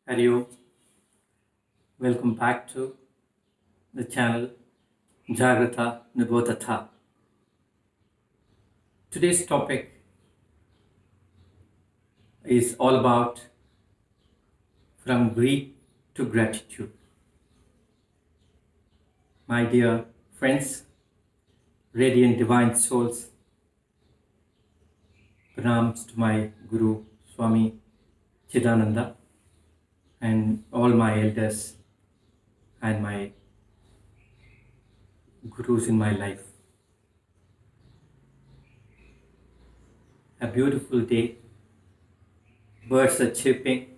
Hello, welcome back to the channel Jagrata Nibodhatha. Today's topic is all about from greed to gratitude. My dear friends, radiant divine souls, pranams to my Guru Swami Chidananda and all my elders and my gurus in my life. A beautiful day, birds are chirping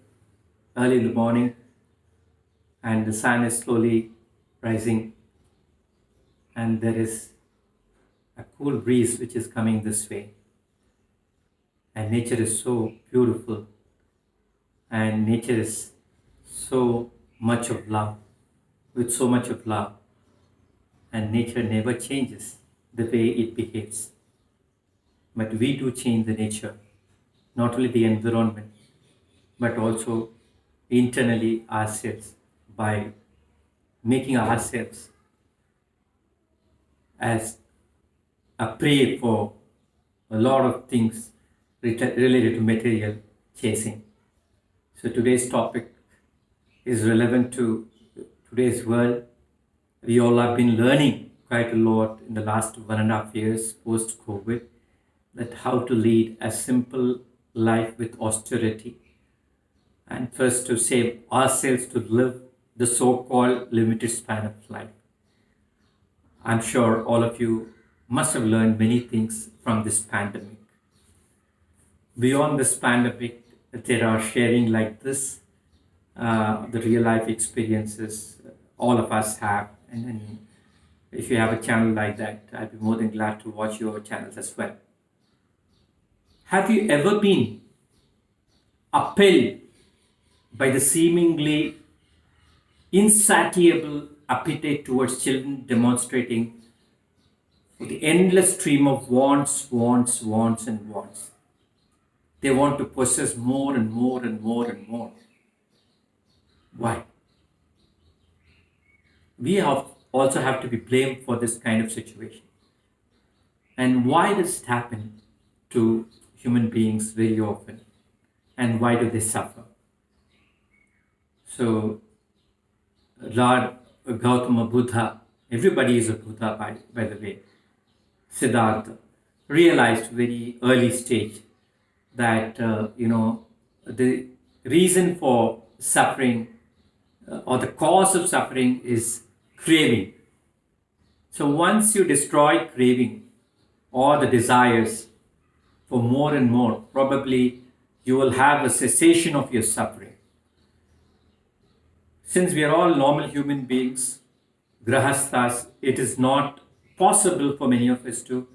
early in the morning, and the sun is slowly rising, and there is a cool breeze which is coming this way. And nature is so beautiful, and nature is so much of love, with so much of love, and nature never changes the way it behaves. But we do change the nature, not only the environment, but also internally ourselves by making ourselves as a prey for a lot of things related to material chasing. So today's topic is relevant to today's world. We all have been learning quite a lot in the last 1.5 years post COVID that how to lead a simple life with austerity and first to save ourselves to live the so-called limited span of life. I'm sure all of you must have learned many things from this pandemic. Beyond this pandemic, there are sharing like this, the real life experiences all of us have. And if you have a channel like that, I'd be more than glad to watch your channels as well. Have you ever been appalled by the seemingly insatiable appetite towards children demonstrating the endless stream of wants, wants, wants, and wants? They want to possess more and more and more and more. Why? Also have to be blamed for this kind of situation. And why does it happen to human beings very often? And why do they suffer? So, Lord Gautama Buddha, everybody is a Buddha by the way, Siddhartha, realized very early stage that, the reason for suffering or the cause of suffering is craving. So once you destroy craving or the desires for more and more, probably you will have a cessation of your suffering. Since we are all normal human beings, grahasthas, it is not possible for many of us to,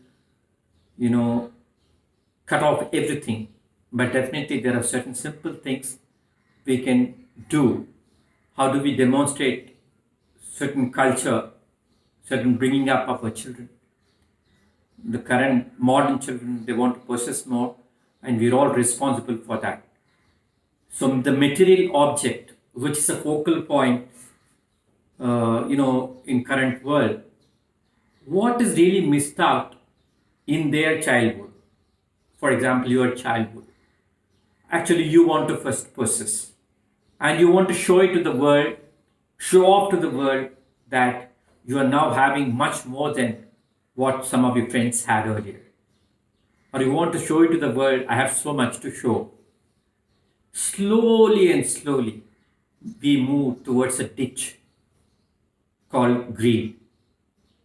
cut off everything. But definitely there are certain simple things we can do. How do we demonstrate certain culture, certain bringing up of our children? The current modern children, they want to possess more, and we're all responsible for that. So the material object, which is a focal point, in current world, what is really missed out in their childhood? For example, your childhood. Actually, you want to first possess, and you want to show it to the world, show off to the world that you are now having much more than what some of your friends had earlier. Or you want to show it to the world, I have so much to show. Slowly and slowly, we move towards a ditch called greed.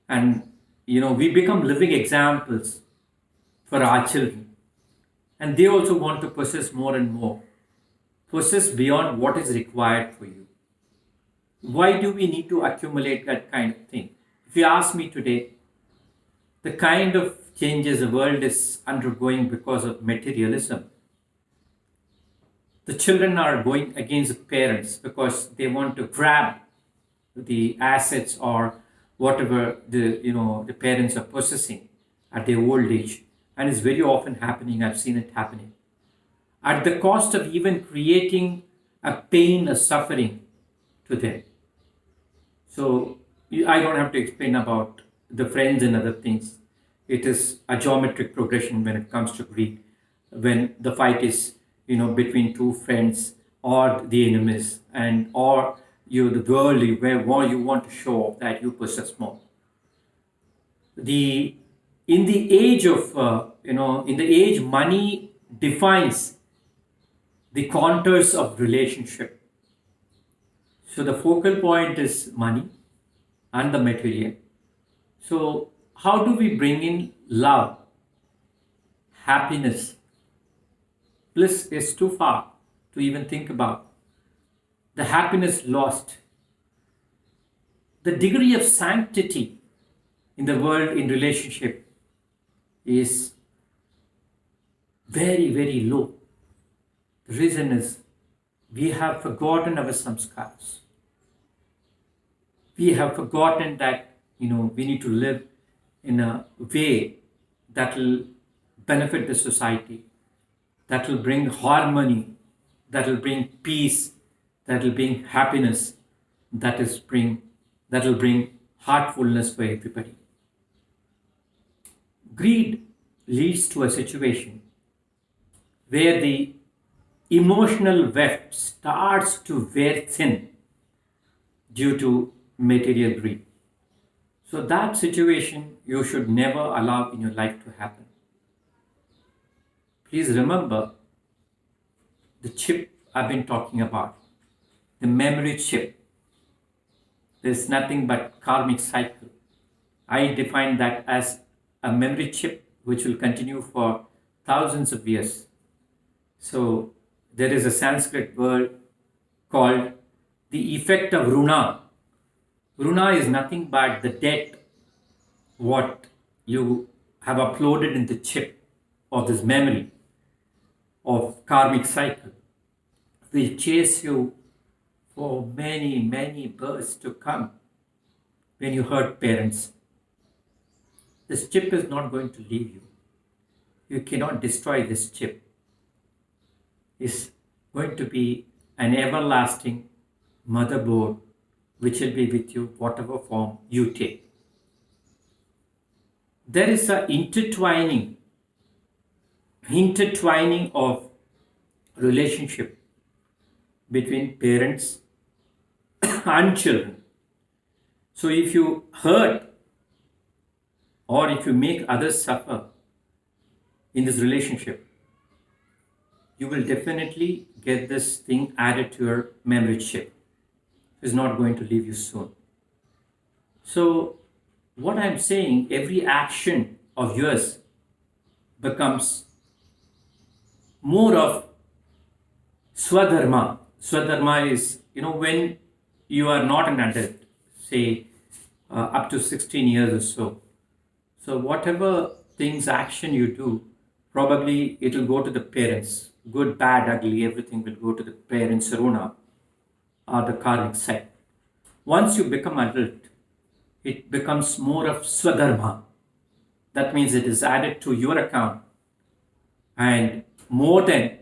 And, we become living examples for our children. And they also want to possess more and more, possess beyond what is required for you. Why do we need to accumulate that kind of thing? If you ask me today, the kind of changes the world is undergoing because of materialism, the children are going against the parents because they want to grab the assets or whatever the parents are possessing at their old age. And it's very often happening. I've seen it happening at the cost of even creating a pain, a suffering to them. So I don't have to explain about the friends and other things. It is a geometric progression when it comes to greed. When the fight is, between two friends or the enemies, and or the worldly, where you want to show off that you possess more. The in the age of in the age money defines the contours of relationship. So the focal point is money and the material. So, how do we bring in love, happiness? Bliss is too far to even think about. The happiness lost. The degree of sanctity in the world in relationship is very, very low. The reason is we have forgotten our samskars. We have forgotten that we need to live in a way that will benefit the society, that will bring harmony, that will bring peace, that will bring happiness, that will bring heartfulness for everybody. Greed leads to a situation where the emotional weft starts to wear thin due to material greed. So that situation you should never allow in your life to happen. Please remember the chip I've been talking about, the memory chip. There's nothing but karmic cycle. I define that as a memory chip which will continue for thousands of years. So there is a Sanskrit word called the effect of runa. Runa is nothing but the debt what you have uploaded in the chip of this memory of karmic cycle will chase you for many, many births to come. When you hurt parents, this chip is not going to leave you. You cannot destroy this chip. It's going to be an everlasting motherboard which will be with you whatever form you take. There is a intertwining of relationship between parents and children. So if you hurt or if you make others suffer in this relationship, you will definitely get this thing added to your memory chip. It's not going to leave you soon. So what I'm saying, every action of yours becomes more of swadharma. Swadharma is, when you are not an adult, say up to 16 years or so. So whatever things, action you do, probably it will go to the parents. Good, bad, ugly, everything will go to the parents, runa, or the karmic side. Once you become adult, it becomes more of swadharma. That means it is added to your account and more than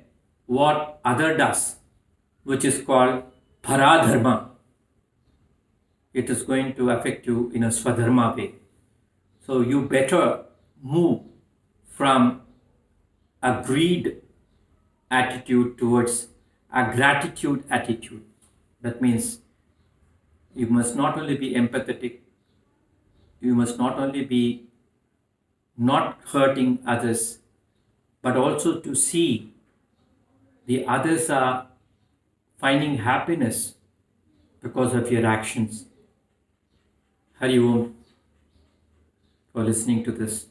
what other does, which is called paradharma. It is going to affect you in a swadharma way. So you better move from a greed attitude towards a gratitude attitude. That means you must not only be empathetic, you must not only be not hurting others, but also to see the others are finding happiness because of your actions. Hari Om for listening to this.